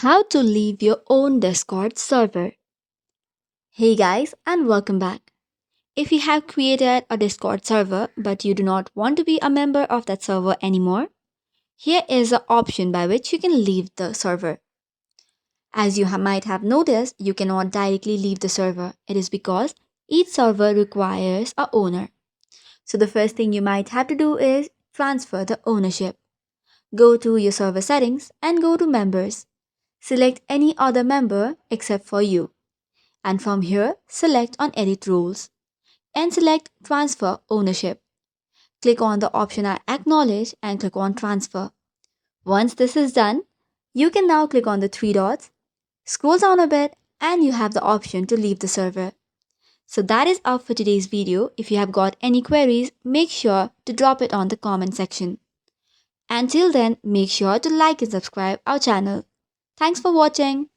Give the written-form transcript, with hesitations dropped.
How to leave your own Discord server. Hey guys, and welcome back. If you have created a Discord server but you do not want to be a member of that server anymore, here is the option by which you can leave the server. As you might have noticed, you cannot directly leave the server. It is because each server requires a owner. So the first thing you might have to do is transfer the ownership. Go to your server settings and go to members. Select any other member except for you. And from here, select on Edit Rules and select Transfer Ownership. Click on the option I acknowledge and click on Transfer. Once this is done, you can now click on the three dots, scroll down a bit, and you have the option to leave the server. So that is all for today's video. If you have got any queries, make sure to drop it on the comment section. Until then, make sure to like and subscribe our channel. Thanks for watching.